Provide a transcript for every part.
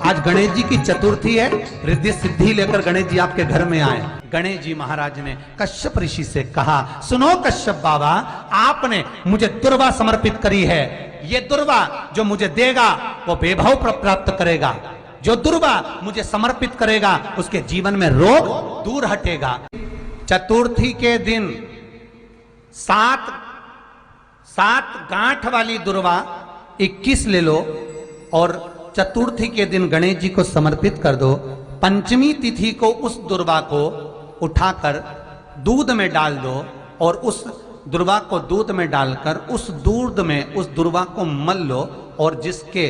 आज गणेश जी की चतुर्थी है, रिद्धि सिद्धि लेकर गणेश जी आपके घर में आए। गणेश जी महाराज ने कश्यप ऋषि से कहा, सुनो कश्यप बाबा, आपने मुझे दुर्वा समर्पित करी है। ये दुर्वा जो मुझे देगा वो वैभव प्राप्त करेगा। जो दुर्वा मुझे समर्पित करेगा उसके जीवन में रोग दूर हटेगा। चतुर्थी के दिन सात गांठ वाली दुर्वा 21 ले लो और चतुर्थी के दिन गणेश जी को समर्पित कर दो। पंचमी तिथि को उस दुर्वा को उठाकर दूध में डाल दो और उस दुर्वा को दूध में डालकर उस दूध में उस दुर्वा को मल लो और जिसके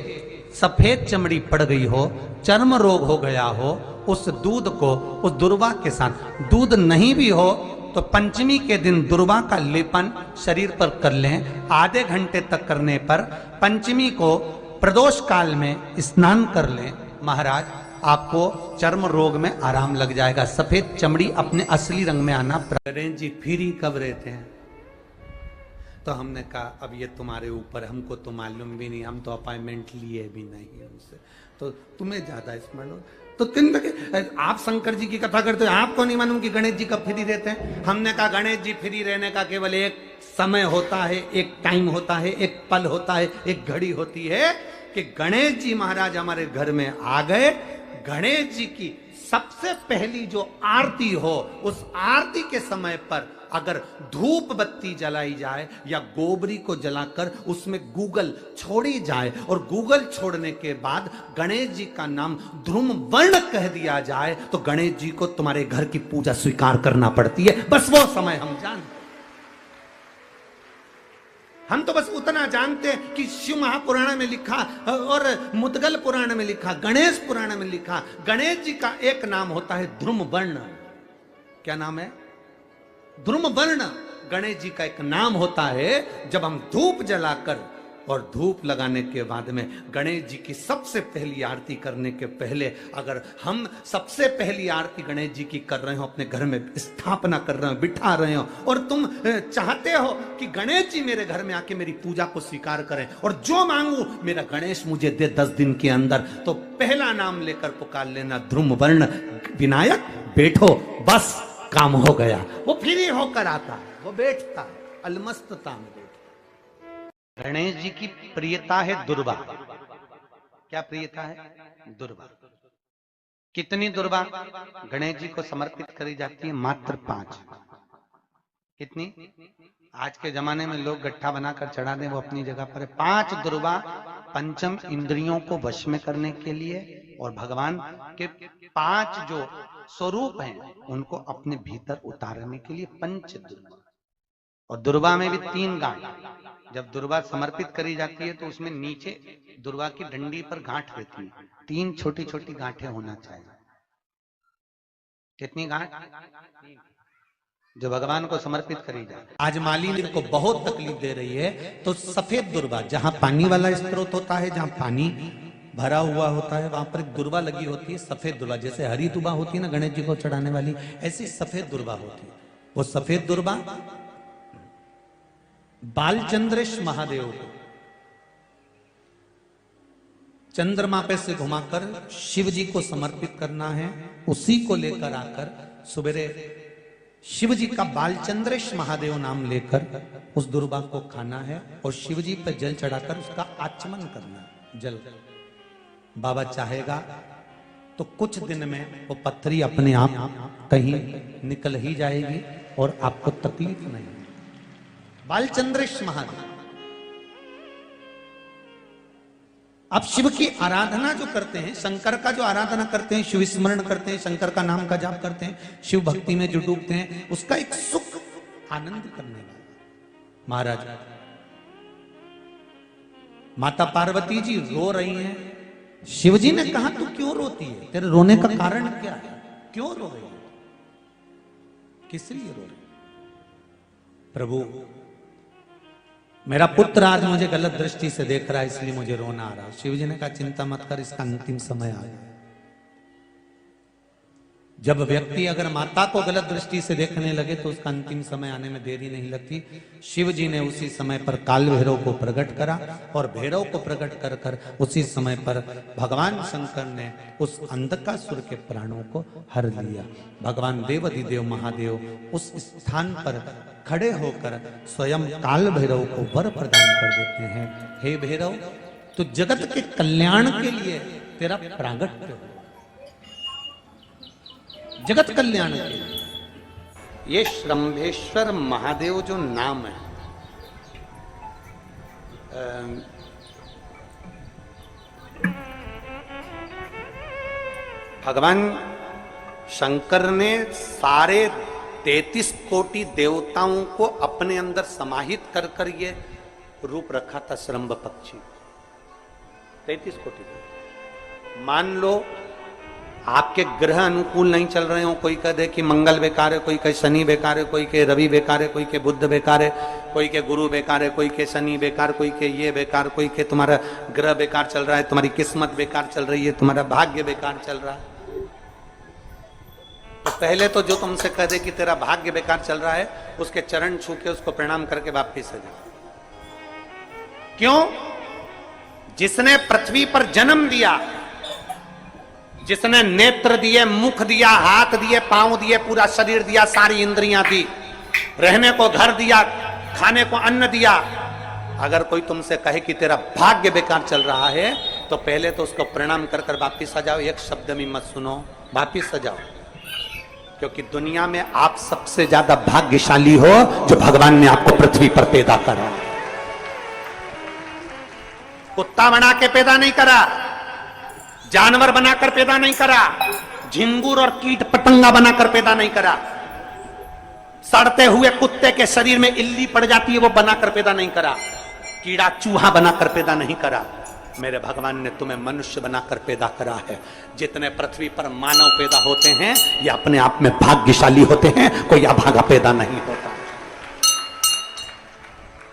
सफेद चमड़ी पड़ गई हो, चर्म रोग हो गया हो, उस दूध को उस दुर्वा के साथ, दूध नहीं भी हो तो पंचमी के दिन दुर्वा का लेपन शरीर पर कर लें। आधे घंटे तक करने पर पंचमी को प्रदोष काल में स्नान कर लें। महाराज आपको चर्म रोग में आराम लग जाएगा, सफेद चमड़ी अपने असली रंग में आना। गणेश जी फिर ही कब रहते हैं? तो हमने कहा अब ये तुम्हारे ऊपर, हमको तो मालूम भी नहीं, हम तो अपॉइंटमेंट लिए भी नहीं उनसे, तो तुम्हें ज्यादा स्मरण हो। तो आप शंकर जी की कथा करते हो, आपको नहीं मालूम कि गणेश जी कब फ्री रहते हैं? हमने कहा गणेश जी फ्री रहने का केवल एक समय होता है, एक टाइम होता है, एक पल होता है, एक घड़ी होती है कि गणेश जी महाराज हमारे घर में आ गए। गणेश जी की सबसे पहली जो आरती हो, उस आरती के समय पर अगर धूप बत्ती जलाई जाए या गोबरी को जलाकर उसमें गूगल छोड़ी जाए और गूगल छोड़ने के बाद गणेश जी का नाम ध्रुम वर्ण कह दिया जाए तो गणेश जी को तुम्हारे घर की पूजा स्वीकार करना पड़ती है। बस वो समय हम जानते, हम तो बस उतना जानते हैं कि शिव महापुराण में लिखा और मुद्गल पुराण में लिखा, गणेश पुराण में लिखा, गणेश जी का एक नाम होता है ध्रुम वर्ण। क्या नाम है? ध्रुम वर्ण गणेश जी का एक नाम होता है। जब हम धूप जलाकर और धूप लगाने के बाद में गणेश जी की सबसे पहली आरती करने के पहले अगर हम सबसे पहली आरती गणेश जी की कर रहे हो, अपने घर में स्थापना कर रहे हो, बिठा रहे हो और तुम चाहते हो कि गणेश जी मेरे घर में आके मेरी पूजा को स्वीकार करें और जो मांगू मेरा गणेश मुझे दे 10 दिन के अंदर, तो पहला नाम लेकर पुकार लेना ध्रुम वर्ण विनायक, बैठो, बस काम हो गया। वो फ्री होकर आता है, वो बैठता है, अलमस्तता में बैठता। गणेश जी की प्रियता है दुर्वा। क्या प्रियता है? दुर्वा। कितनी दुर्वा गणेश जी को समर्पित करी जाती है? मात्र 5। कितनी? आज के जमाने में लोग गट्ठा बनाकर चढ़ा दें, वो अपनी जगह पर है। 5 दुर्वा पंचम इंद्रियों को वश में करने के लिए और भगवान के 5 जो स्वरूप हैं उनको अपने भीतर उतारने के लिए 5 दुर्वा। और दुर्वा में भी 3 गांठ। जब दुर्वा समर्पित करी जाती है तो उसमें नीचे दुर्वा की डंडी पर गांठ रहती है, 3 छोटी छोटी गांठें होना चाहिए। कितनी गांठ? जो भगवान को समर्पित करी जाए। आज मालिनी को बहुत तकलीफ दे रही है, तो सफेद दुर्वा, जहां पानी वाला स्त्रोत होता है, जहां पानी भरा हुआ होता है, वहां पर एक दुर्वा लगी होती है, सफेद दुर्वा। जैसे हरी दुर्वा होती है ना गणेश जी को चढ़ाने वाली, ऐसी सफेद दुर्वा होती है। वो सफेद दुर्वा बालचंद्रेश महादेव को चंद्रमा पे से घुमाकर शिव जी को समर्पित करना है। उसी को लेकर आकर सुबेरे शिव जी का बालचंद्रेश महादेव नाम लेकर उस दुर्वा को खाना है और शिव जी पर जल चढ़ाकर उसका आचमन करना है। जल बाबा चाहेगा तो कुछ दिन में वो पत्थरी अपने आप कहीं निकल ही जाएगी और आपको तकलीफ नहीं। बालचंद्रेश महादेव। आप शिव की आराधना जो करते हैं, शंकर का जो आराधना करते हैं, शिव स्मरण करते हैं, शंकर का नाम का जाप करते हैं, शिव भक्ति में जो डूबते हैं, उसका एक सुख आनंद करने वाला। महाराज माता पार्वती जी रो रही हैं। शिव जी ने कहा तू क्यों रोती है? तेरे रोने का कारण क्या है? क्यों रो रही है? किस लिए रो रही? प्रभु मेरा पुत्र आज मुझे गलत दृष्टि से देख रहा है, इसलिए मुझे रोना आ रहा है। शिव जी ने कहा चिंता मत कर, इसका अंतिम समय आ गया। जब व्यक्ति अगर माता को गलत दृष्टि से देखने लगे तो उसका अंतिम समय आने में देरी नहीं लगती। शिव जी ने उसी समय पर काल भैरव को प्रकट करा और भैरव को प्रकट कर कर उसी समय पर भगवान शंकर ने उस अंधकासुर के प्राणों को हर लिया। भगवान देवाधिदेव महादेव उस स्थान पर खड़े होकर स्वयं काल भैरव को वर प्रदान कर देते हैं। हे भैरव, तो जगत के कल्याण के लिए तेरा प्रागट्य हो, जगत कल्याण के लिए। ये श्रंभेश्वर महादेव जो नाम है, भगवान शंकर ने सारे 33 कोटि देवताओं को अपने अंदर समाहित कर कर ये रूप रखा था श्रंभ पक्षी। 33 कोटि। मान लो आपके ग्रह अनुकूल नहीं चल रहे हो, कोई कह दे कि मंगल बेकार है, कोई कहे शनि बेकार है, कोई कहे रवि बेकार है, कोई के बुध बेकार है, कोई के गुरु बेकार है, कोई के शनि बेकार, कोई के ये बेकार, कोई के तुम्हारा ग्रह बेकार चल रहा है, तुम्हारी किस्मत बेकार चल रही है, तुम्हारा भाग्य बेकार चल रहा है। तो पहले तो जो तुमसे कह दे कि तेरा भाग्य बेकार चल रहा है, उसके चरण छू के उसको प्रणाम करके वापिस आ जाओ। क्यों? जिसने पृथ्वी पर जन्म दिया, जिसने नेत्र दिए, मुख दिया, हाथ दिए, पांव दिए, पूरा शरीर दिया, सारी इंद्रियां दी, रहने को घर दिया, खाने को अन्न दिया, अगर कोई तुमसे कहे कि तेरा भाग्य बेकार चल रहा है तो पहले तो उसको प्रणाम कर कर वापिस आ जाओ। एक शब्द भी मत सुनो, वापिस आ जाओ। क्योंकि दुनिया में आप सबसे ज्यादा भाग्यशाली हो जो भगवान ने आपको पृथ्वी पर पैदा करा। कुत्ता बना के पैदा नहीं करा, जानवर बनाकर पैदा नहीं करा, झिंगुर और कीट पतंगा बनाकर पैदा नहीं करा, सड़ते हुए कुत्ते के शरीर में इल्ली पड़ जाती है वो बनाकर पैदा नहीं करा, कीड़ा चूहा बनाकर पैदा नहीं करा। मेरे भगवान ने तुम्हें मनुष्य बनाकर पैदा करा है। जितने पृथ्वी पर मानव पैदा होते हैं ये अपने आप में भाग्यशाली होते हैं, कोई अभागा पैदा नहीं होता।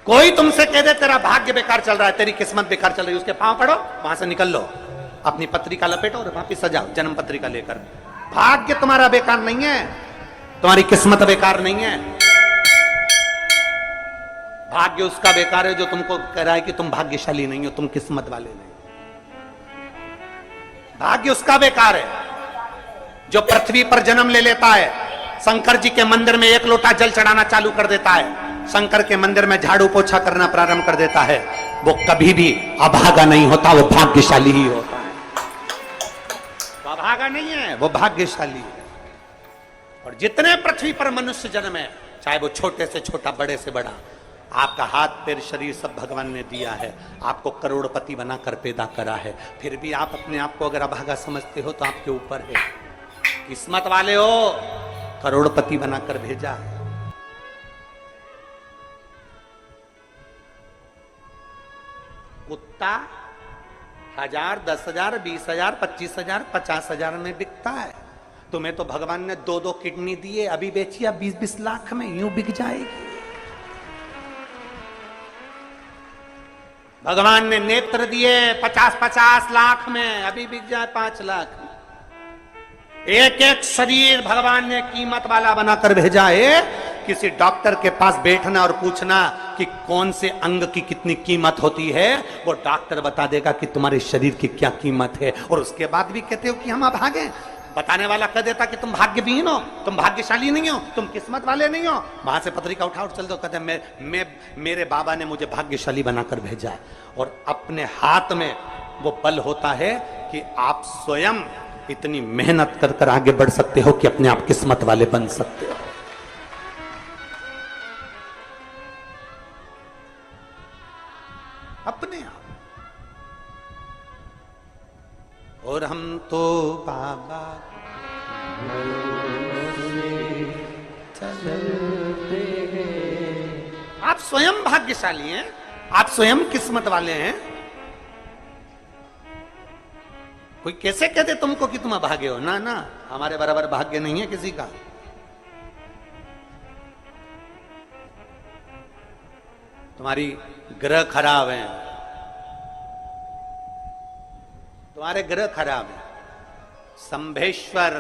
कोई तुमसे कह दे तेरा भाग्य बेकार चल रहा है, तेरी किस्मत बेकार चल रही है, उसके पांव पड़ो, वहां से निकल लो, अपनी पत्रिका लपेटो और वापिस सजाओ जन्म पत्रिका लेकर। भाग्य तुम्हारा बेकार नहीं है, तुम्हारी किस्मत बेकार नहीं है। भाग्य उसका बेकार है जो तुमको कह रहा है कि तुम भाग्यशाली नहीं हो, तुम किस्मत वाले नहीं। भाग्य उसका बेकार है जो पृथ्वी पर जन्म ले लेता है, शंकर जी के मंदिर में 1 लोटा जल चढ़ाना चालू कर देता है, शंकर के मंदिर में झाड़ू पोछा करना प्रारंभ कर देता है, वो कभी भी अभागा नहीं होता, वो भाग्यशाली ही होता है। वो अभागा नहीं है, वो भाग्यशाली है। और जितने पृथ्वी पर मनुष्य जन्म है, चाहे वो छोटे से छोटा, बड़े से बड़ा, आपका हाथ पैर शरीर सब भगवान ने दिया है, आपको करोड़पति बनाकर पैदा करा है, फिर भी आप अपने आप को अगर अभागा समझते हो तो आपके ऊपर है। किस्मत वाले हो, करोड़पति बनाकर भेजा है। कुत्ता 1000, 10,000, 20,000, 25,000, 50,000 में बिकता है। तुम्हें तो भगवान ने 2-2 किडनी दिए, अभी बेचिए, अब 20-20 लाख में यूं बिक जाएगी। भगवान ने नेत्र दिए 50-50 लाख में, अभी बिक जाए 5 लाख में। एक एक शरीर भगवान ने कीमत वाला बनाकर भेजा है। किसी डॉक्टर के पास बैठना और पूछना कि कौन से अंग की कितनी कीमत होती है, वो डॉक्टर बता देगा कि तुम्हारे शरीर की क्या कीमत है। और उसके बाद भी कहते हो कि हम अभागे। बताने वाला कह देता कि तुम भाग्यहीन हो, तुम भाग्यशाली नहीं हो, तुम किस्मत वाले नहीं हो। वहां से पत्रिका उठा चल दो, कहते मेरे बाबा ने मुझे भाग्यशाली बनाकर भेजा है। और अपने हाथ में वो बल होता है कि आप स्वयं इतनी मेहनत कर कर आगे बढ़ सकते हो कि अपने आप किस्मत वाले बन सकते हो। अपने आप। और हम तो बाबा चलते हैं। आप स्वयं भाग्यशाली हैं, आप स्वयं किस्मत वाले हैं। कोई कैसे कह दे तुमको कि तुम अभागे हो? ना ना, हमारे बराबर भाग्य नहीं है किसी का। तुम्हारी ग्रह खराब है, तुम्हारे ग्रह खराब है। संभेश्वर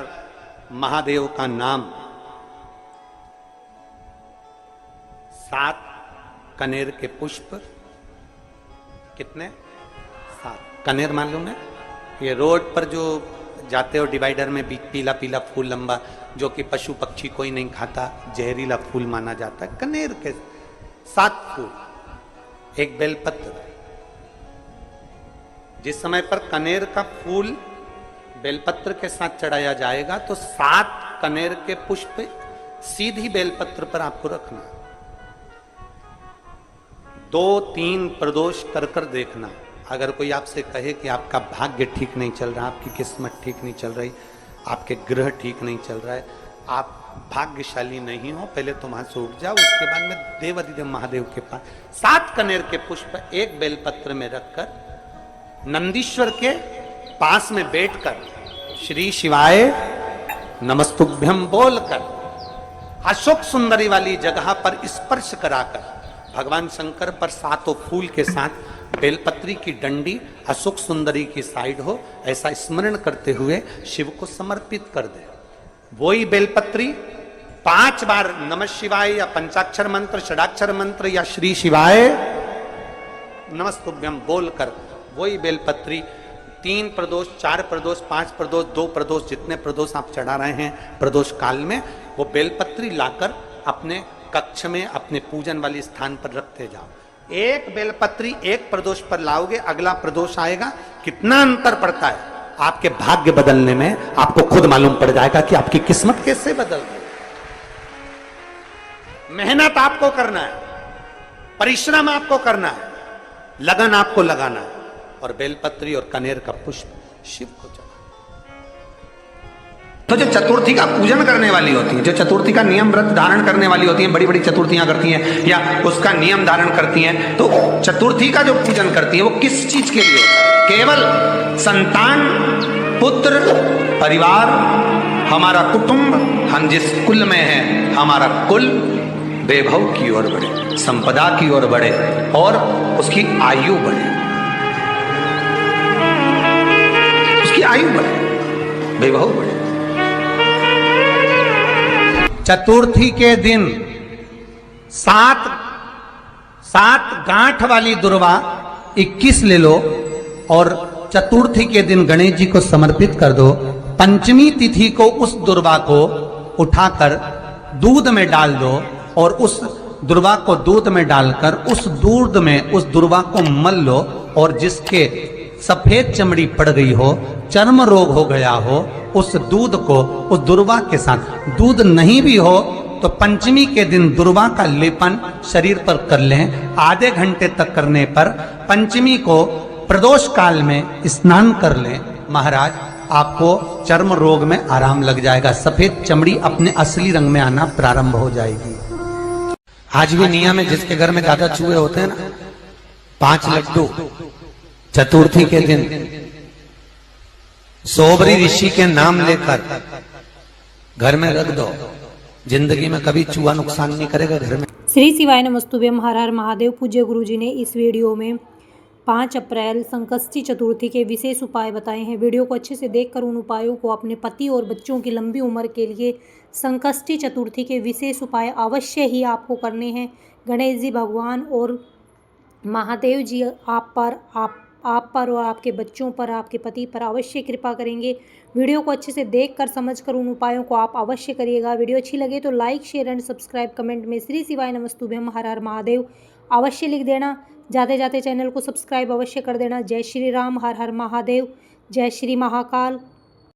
महादेव का नाम 7 कनेर के पुष्प, कितने 7 कनेर मालूम है? ये रोड पर जो जाते हो डिवाइडर में पीला पीला फूल लंबा, जो कि पशु पक्षी कोई नहीं खाता, जहरीला फूल माना जाता है। कनेर के 7 फूल, एक बेलपत्र। जिस समय पर कनेर का फूल बेलपत्र के साथ चढ़ाया जाएगा तो 7 कनेर के पुष्प सीधी बेलपत्र पर आपको रखना। 2-3 प्रदोष कर कर देखना। अगर कोई आपसे कहे कि आपका भाग्य ठीक नहीं चल रहा, आपकी किस्मत ठीक नहीं चल रही, आपके ग्रह ठीक नहीं चल रहा है, आप भाग्यशाली नहीं हो, पहले तो वहां से उठ जाओ। उसके बाद में देवाधिदेव महादेव के पास 7 कनेर के पुष्प एक बेलपत्र में रखकर नंदीश्वर के पास में बैठकर श्री शिवाय नमस्तुभ्यम बोलकर अशोक सुंदरी वाली जगह पर स्पर्श कराकर भगवान शंकर पर 7 फूल के साथ बेलपत्री की डंडी अशोक सुंदरी की साइड हो, ऐसा स्मरण करते हुए शिव को समर्पित कर दे। वही बेलपत्री 5 बार नमः शिवाय या पंचाक्षर मंत्र, षडाक्षर मंत्र या श्री शिवाय नमस्तुभ्यम बोलकर वही बेलपत्री 3 प्रदोष, 4 प्रदोष, 5 प्रदोष, 2 प्रदोष, जितने प्रदोष आप चढ़ा रहे हैं प्रदोष काल में, वो बेलपत्री लाकर अपने कक्ष में अपने पूजन वाले स्थान पर रखते जाओ। एक बेलपत्री एक प्रदोष पर लाओगे, अगला प्रदोष आएगा, कितना अंतर पड़ता है आपके भाग्य बदलने में, आपको खुद मालूम पड़ जाएगा कि आपकी किस्मत कैसे बदल गई। मेहनत आपको करना है, परिश्रम आपको करना है, लगन आपको लगाना है, और बेलपत्री और कनेर का पुष्प शिव को चढ़ा। तो जो चतुर्थी का पूजन करने वाली होती है, जो चतुर्थी का नियम व्रत धारण करने वाली होती हैं, बड़ी बड़ी चतुर्थियां करती हैं या उसका नियम धारण करती हैं, तो चतुर्थी का जो पूजन करती है वो किस चीज के लिए होता है? केवल संतान, पुत्र, परिवार, हमारा कुटुंब, हम जिस कुल में हैं, हमारा कुल वैभव की ओर बढ़े, संपदा की ओर बढ़े और उसकी आयु बढ़े, उसकी आयु बढ़े, वैभव बढ़े। चतुर्थी के दिन 7 गांठ वाली दुर्वा 21 ले लो और चतुर्थी के दिन गणेश जी को समर्पित कर दो। पंचमी तिथि को उस दुर्वा को उठाकर दूध में डाल दो और उस दुर्वा को दूध में डालकर उस दूध में उस दुर्वा को मल लो, और जिसके सफेद चमड़ी पड़ गई हो, चर्म रोग हो गया हो, उस दूध को उस दुर्वा के साथ, दूध नहीं भी हो तो पंचमी के दिन दुर्वा का लेपन शरीर पर कर लें। आधे घंटे तक करने पर पंचमी को प्रदोष काल में स्नान कर लें। महाराज, आपको चर्म रोग में आराम लग जाएगा, सफेद चमड़ी अपने असली रंग में आना प्रारंभ हो जाएगी। आज भी नियम है, जिसके घर में ज्यादा चूहे होते हैं ना, 5 लड्डू चतुर्थी के दिन सोबरी ऋषि के नाम लेकर घर में रख दो, जिंदगी में कभी चूहा नुकसान नहीं करेगा घर में। श्री शिवाय नमस्तुभ्यम। हर हर महादेव। पूज्य गुरुजी ने इस वीडियो में 5 अप्रैल संकष्टी चतुर्थी के विशेष उपाय बताए हैं। वीडियो को अच्छे से देखकर उन उपायों को अपने पति और बच्चों की लंबी उम्र के लिए संकष्टी चतुर्थी के विशेष उपाय अवश्य ही आपको करने हैं। गणेश जी भगवान और महादेव जी आप पर और आपके बच्चों पर, आपके पति पर अवश्य कृपा करेंगे। वीडियो को अच्छे से देखकर समझकर उन उपायों को आप अवश्य करिएगा। वीडियो अच्छी लगे तो like, share and subscribe, comment में श्री शिवाय नमस्तुभ्यम हर हर महादेव अवश्य लिख देना। जाते जाते चैनल को सब्सक्राइब अवश्य कर देना। जय श्री राम, हर हर महादेव, जय श्री महाकाल।